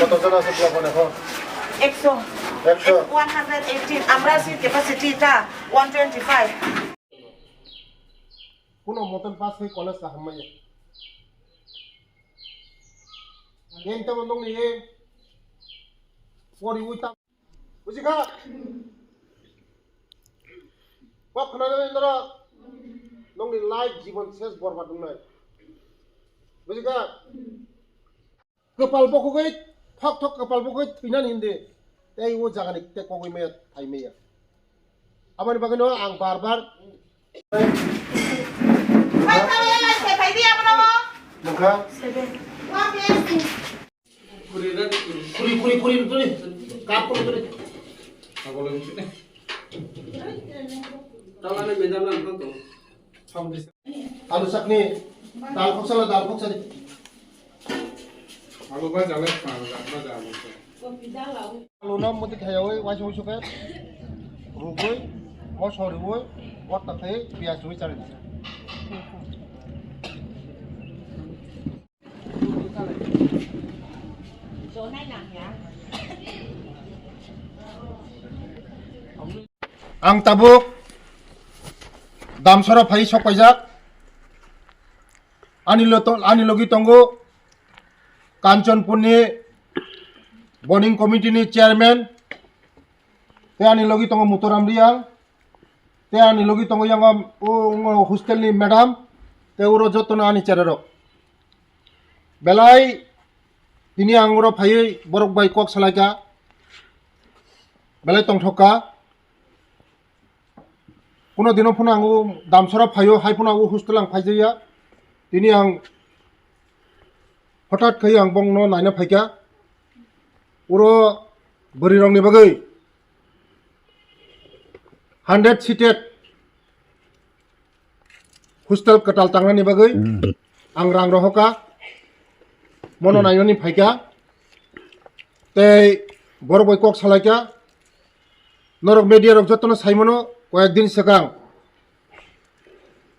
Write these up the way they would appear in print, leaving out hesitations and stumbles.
কতজন আছে এখন এখন 118 আমরা সিট ক্যাপাসিটিটা 125 কোনো মতন পাস হয়ে college হামাই yang teman dong nih pori uita busika kok kenapa indra dong nih live জীবন শেষ বরবাদ নাই busika kepal pokoknya thok thok kepal pokoknya pinan hindi tei wo jagani te pokoknya me thai me ya aman bagano ang barbarPai dia apa nama? Maka Kuri itu nih kapur itu nih apa lagi sih nih tahu nih beda mana tuh alu sak nih dal koksa nih aku baca lagi baca alu nam mesti kayak wajib kan rugoi mau sorry woi buat tapi biasa woi cari Ang tabuk damsara phai sok paijak anilogi tonggo Kanchanpur ni boarding committee ni chairman te anilogi tonggo Mutoram riang te anilogi tonggo yang hostel ni madam te uro jotona ani chararok belai tini anguro phai borok bai kok salaika belai tongthoka কোনো দিনও phone আঙু দামসরা ফাইও high phone আঙু হুস্টেল আং ফাইজাইয়া তিনি আং হঠাৎ খাই আং বংনো নাইনা ফাইকা uro বরি রংনি বাগৈ 100 seated হুস্টেল কটাল টাংনানি বাগৈ আং রাং রহকা মনো নাইনানি ফাইকা তেই বড় বই কক সালাইকা নরক মিডিয়া রক যতন সাইমনো কয়েকদিন সেকাং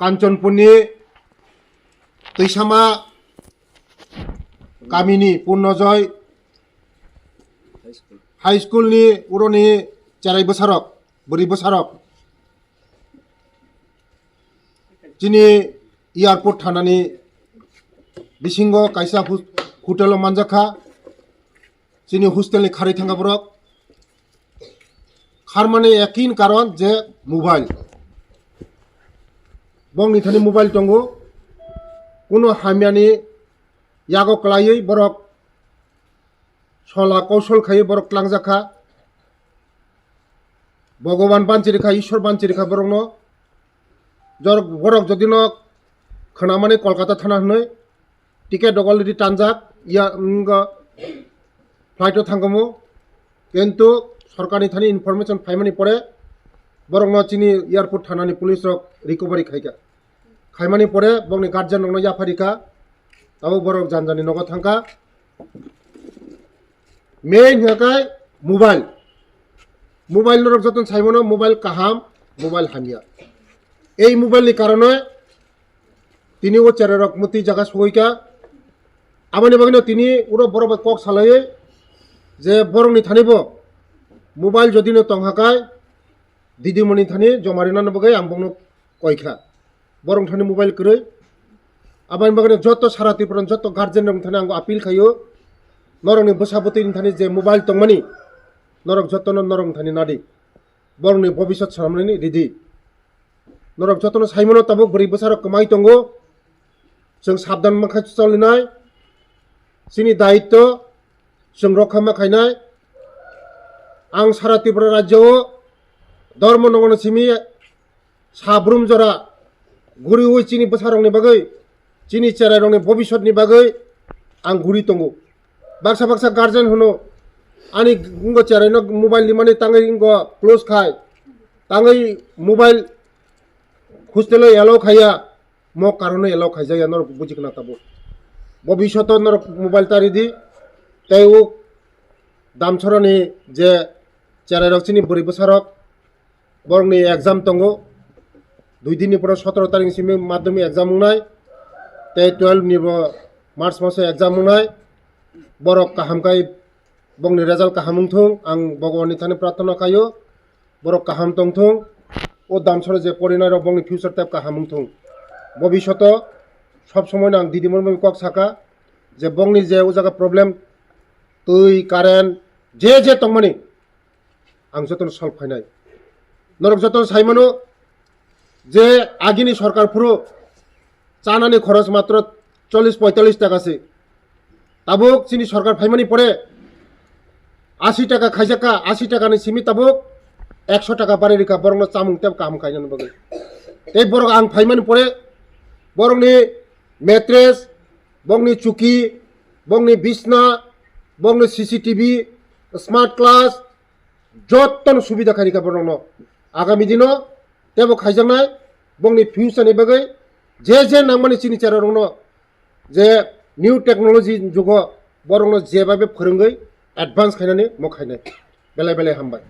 কাঞ্চনপুরনি তৈসামা গাमिनि पूर्णजय हाई स्कुलनि उरनि चाराय बोसोरक बोरै बोसोरक जिनि एयारपोर्ट थानानि बिसिंग कायसा हटेल मानजाखा जिनि हस्टेलनि खारै थांगा बरक खारमाने एकिन कारण जे मोबाइल बंगनि थानि मोबाइल दंगो कुनो हामियानि यागो क्लायै बरक सला कौशल खायै बरक क्लांजाखा भगवान बानचिरिखा ईश्वर बानचिरिखा बरकनो जरक बरक जदिनो खोनामाने कलकाता थाना हनै टिकेट अलरेडि टानजाक या फ्लाइटो थांगमु किन्तु सरकारनि थानि इनफरमेशन फाइमानि परे बरंनो चिनि एयारपोर्ट थानानि पुलिस रक रिकभारि खायगा खायमानि परे बंनि गार्जियन रंनो याफारिका ताबो बरक जानजानि नग थांका मेन हकाय मोबाइल रक जतन साइमनो मोबाइल काहाम मोबाइल हामिया এই মোবাইলनि कारणे তিনি ও চারে রক মতি জায়গা সইকা আমানি বাগিনো তিনি উরো বড় কক সালায়ে যে বরংনি থানিব मोबाइल যদি ন তংহাকায় দিদিমণি থানি জমারিনা নবগাই আং বংনো কয়খা বরং থানি মোবাইল কरै আবানি বাগিনো যত সারাতি পরন যত গার্জিয়ান রং থানি আং আপিল খাयो নরংনি বসাবতিনি থানি যে মোবাইল তংমানি নরক যতন নরং থানি নাদি বরংনি ভবিষ্যৎ সামলানি রিদি नरक जतन साइमनो ताबो बोरै बोसोर कमाई दंगो जों साबधान माखा चलिनाय जोंनि दायित्व जों रखा माखायनाय आं सारा त्रिपुरा राज्योआव धर्म नंगन सिमि साब्रुम जरा गुरि उइ चिनि बोसोरनि बागै चिनि चेराय रंनि भबिष्यतनि बागै आं गुरि दंगो बाक्सा बाक्सा गार्जियन होनो आनि गुंगो चेरायनो मोबाइल लिमानि ताङै गुंगो क्लोज खाय ताङै मोबाइल हस्टेल एलाव खाया मो कारणे एलाव खायजाया नरक बुजिखना ताबो भबिष्यत नरक मोबाइल तारिदि ताइउ दामसरनि जे चेरायरकसिनि बोरै बोसोरक बरंनि एग्जाम दंगो 2 दिननि पर 17 तारिखसिम माध्यमिक एग्जाम होनाय ते 12 नि मार्च मासे एग्जाम होनाय बरक काहामकाय bongni result kaham thung ang bhagwani thani pratana kayo borok kaham tong thung o damsore je porinai rok bongni future tap kaham thung bobishoto সব সময় না দিদিমন কক সাকা যে বংনি যে ও জায়গা প্রবলেম তুই কারেন্ট যে যে তংমানি আং যতন সলভ ফাইনাই নরক যতন সাইমানো যে আগিনি সরকার পুরো চানানি খরচ মাত্র 40-45 টাকাছে তাবুক চিনি সরকার ফাইমানি পরে 80 টাকা খাইজাকা 80 টাকা নি সিমি তাবুক 100 টাকা পারে রিকা বরং চামুং তেব কাম খাইজান বগে এই বরং আং ফাইমানি পরে বরংনি মেট্রেস বংনি চুকি বংনি বিছনা বংনি সিসিটিভি স্মার্ট ক্লাস যতন সুবিধা খাইকা বরং আগামী দিন তেব খাইজানাই বংনি ফিউচারনি বাগৈ যে যে নাংমানি চিনি চারা রং যে নিউ টেকনোলজি যুগ বরং যেভাবে फोरोंगै एडभान्स खायनानै मखायनाय बेलाय बेलाय हामबाय